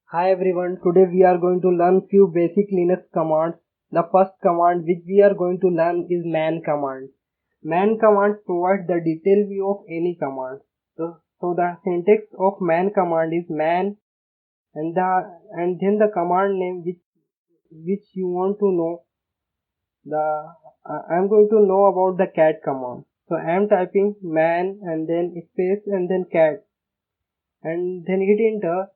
Hi everyone, today we are going to learn few basic Linux commands. The first command which we are going to learn is man command. Man command provides the detailed view of any command. So the syntax of man command is man and then the command name which you want to know. I am going to know about the cat command. So I am typing man and then space and then cat and then hit enter.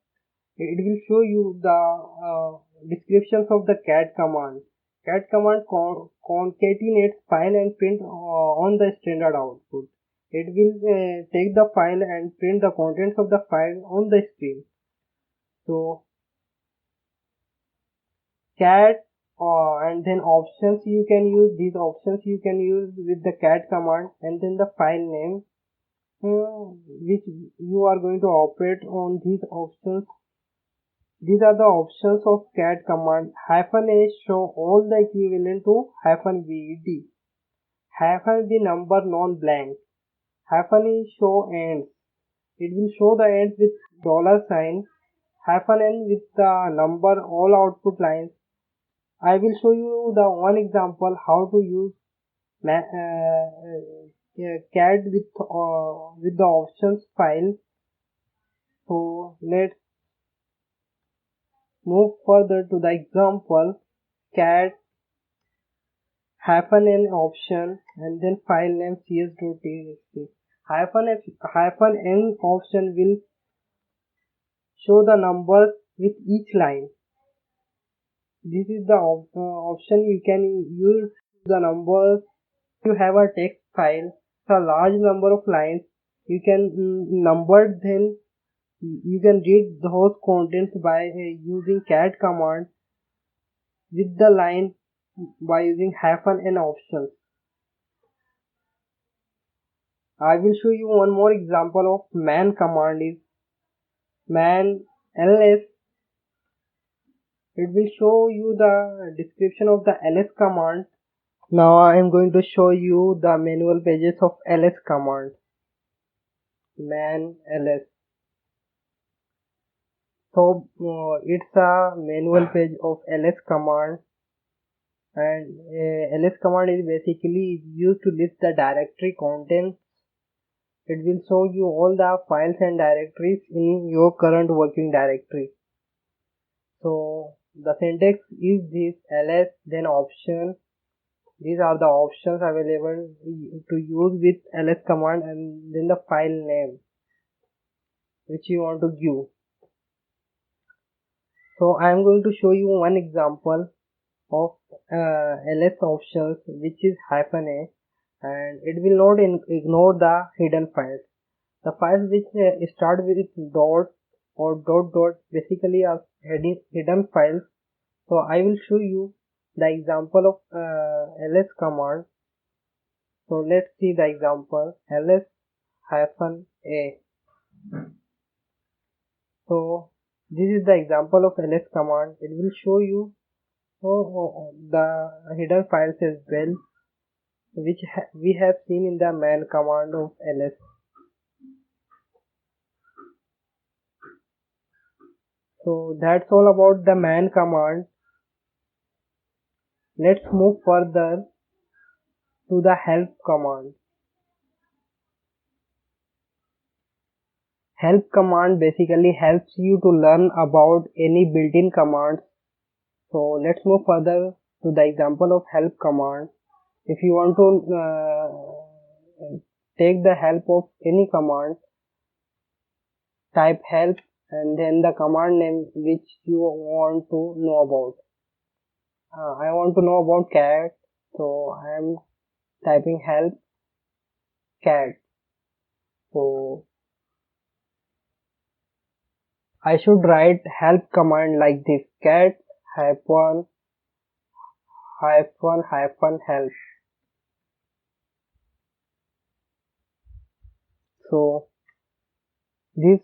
It will show you the descriptions of the cat command. Cat command concatenates file and print on the standard output. It will take the file and print the contents of the file on the screen. So cat and then options you can use. These options you can use with the cat command and then the file name which you are going to operate on these options. These are the options of cat command. -a show all the equivalent to -vd. -b number non-blank. -e show ends. It will show the ends with $sign. -n with the number all output lines. I will show you the one example how to use cat with the options file. So let's move further to the example. Cat -n option and then file name cs.txt. -n option will show the numbers with each line. This is the option you can use the numbers. If you have a text file, a large number of lines, you can number them. You can read those contents by using cat command with the line by using -n option. I will show you one more example of man command is man ls. It will show you the description of the ls command. Now I am going to show you the manual pages of ls command. Man ls. So it's a manual page of ls command, and ls command is basically used to list the directory contents. It will show you all the files and directories in your current working directory. So the syntax is this: ls then option. These are the options available to use with ls command, and then the file name which you want to give. So I am going to show you one example of ls options which is -a, and it will not ignore the hidden files. The files which start with dot or dot basically are hidden files. So I will show you the example of ls command. So let's see the example ls-a. So this is the example of ls command. It will show you the hidden files as well, which we have seen in the man command of ls. So that's all about the man command. Let's move further to the help command. Help command basically helps you to learn about any built-in commands. So let's move further to the example of help command. If you want to take the help of any command, type help and then the command name which you want to know about. I want to know about cat, so I am typing help cat. So I should write help command like this: cat hyphen help. So this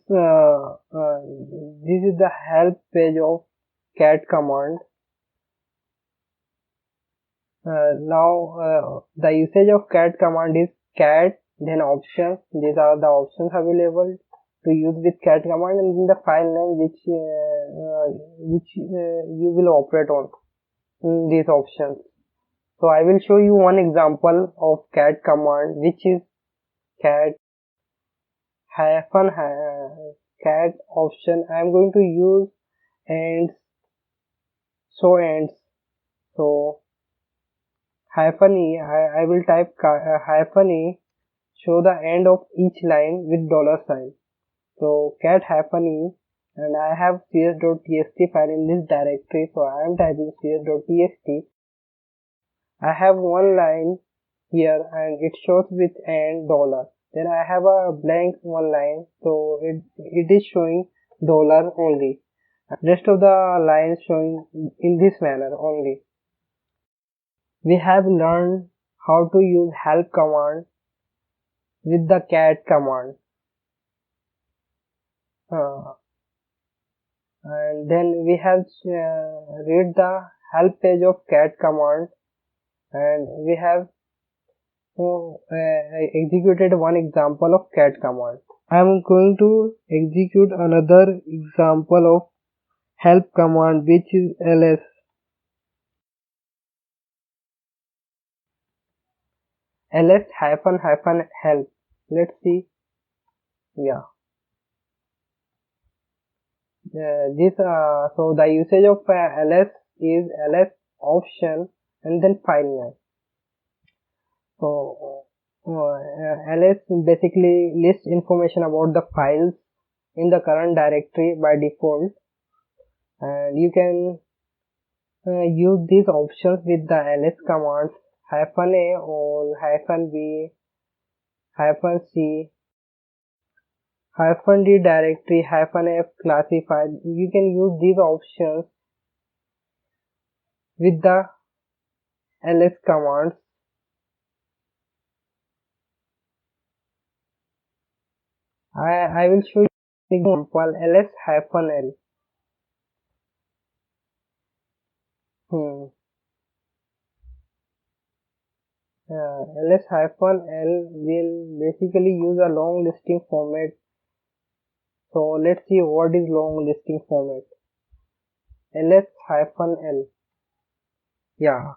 is the help page of cat command. Now the usage of cat command is cat then options. These are the options available to use with cat command, and then the file name which you will operate on in these options. So I will show you one example of cat command, which is cat hyphen cat option. I am going to use ends, show ends. So hyphen e, I will type hyphen e, show the end of each line with dollar sign. So cat hyphen e, and I have cs.txt file in this directory, so I am typing cs.txt. I have one line here and it shows with end dollar. Then I have a blank one line, so it is showing dollar only. Rest of the lines showing in this manner only. We have learned how to use help command with the cat command. And then we have read the help page of cat command, and we have executed one example of cat command. I am going to execute another example of help command, which is ls. ls hyphen hyphen help. Let's see. Yeah. So the usage of ls is ls option and then file name. So ls basically lists information about the files in the current directory by default, and you can use these options with the ls commands hyphen a all, hyphen b, hyphen c, hyphen d directory, hyphen f classified. You can use these options with the ls commands. I will show you an example ls hyphen l. ls hyphen l will basically use a long listing format. So let's see what is long listing format. ls hyphen l. Yeah.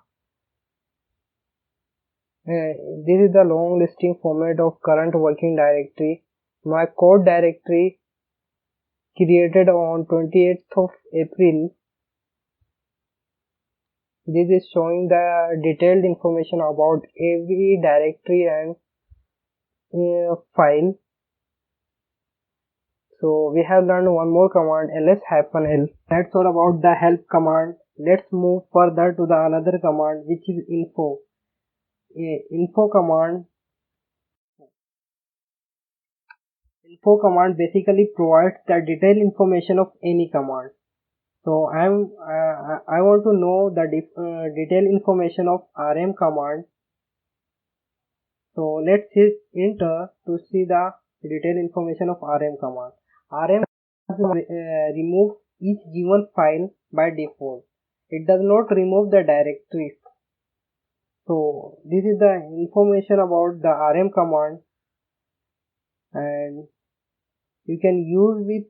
This is the long listing format of current working directory. My code directory created on 28th of April. This is showing the detailed information about every directory and file. So we have learned one more command ls-l. That's all about the help command. Let's move further to the another command, which is info. Info command basically provides the detailed information of any command. So I want to know the detailed information of rm command. So let's hit enter to see the detailed information of rm command. rm remove each given file by default. It does not remove the directories. So this is the information about the rm command, and you can use with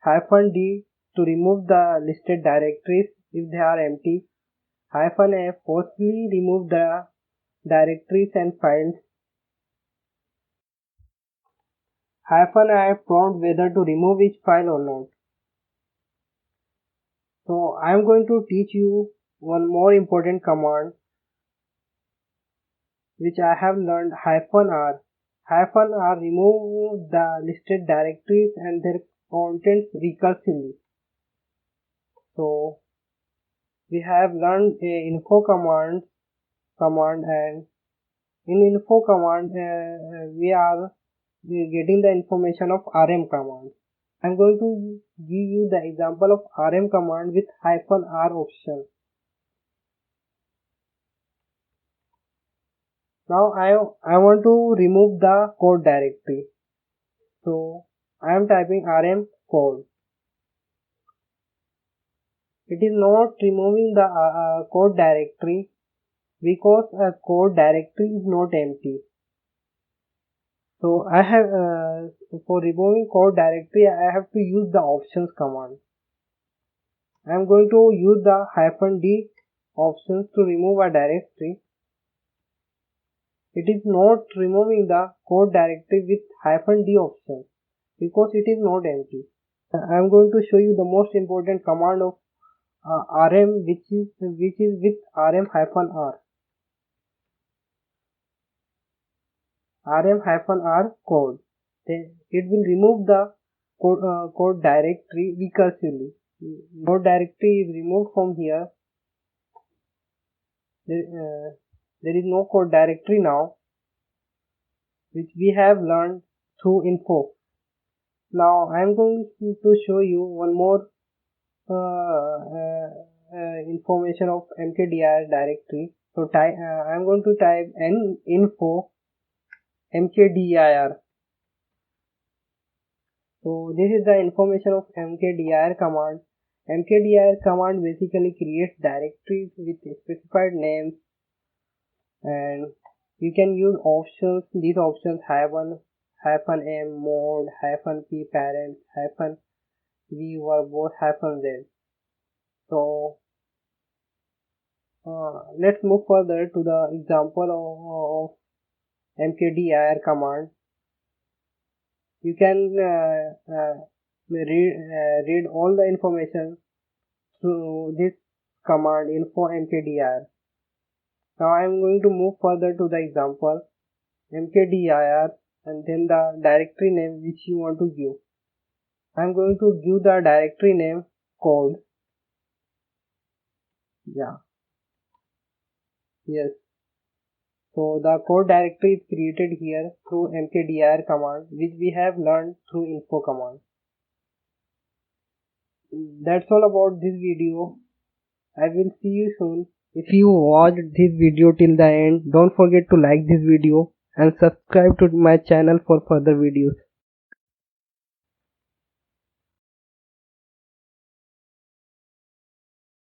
hyphen d to remove the listed directories if they are empty. Hyphen f forcefully remove the directories and files. Hyphen I prompt whether to remove each file or not. So I am going to teach you one more important command which I have learned, hyphen r. Hyphen r remove the listed directories and their contents recursively. So we have learned a info command, and in info command we are getting the information of rm command. I'm going to give you the example of rm command with hyphen r option. Now I want to remove the code directory. So I am typing rm code. It is not removing the code directory because a code directory is not empty. So I have for removing code directory I have to use the options command. I am going to use the -d options to remove a directory. It is not removing the code directory with -d option because it is not empty. I am going to show you the most important command of rm which is with rm-r. rm-r code. Then it will remove the code directory recursively. Code directory is removed from here. There is no code directory now, which we have learned through info. Now I am going to show you one more information of mkdir directory. So I am going to type info mkdir. So this is the information of mkdir command. Mkdir command basically creates directories with specified names, and you can use options. These options -m mode -p parent -v verb -z. So let's move further to the example of mkdir command. You can read all the information through this command info mkdir. Now I am going to move further to the example mkdir and then the directory name which you want to give. I am going to give the directory name code. Yeah. Yes. So the code directory is created here through mkdir command, which we have learned through info command. That's all about this video. I will see you soon. If you watched this video till the end, don't forget to like this video and subscribe to my channel for further videos.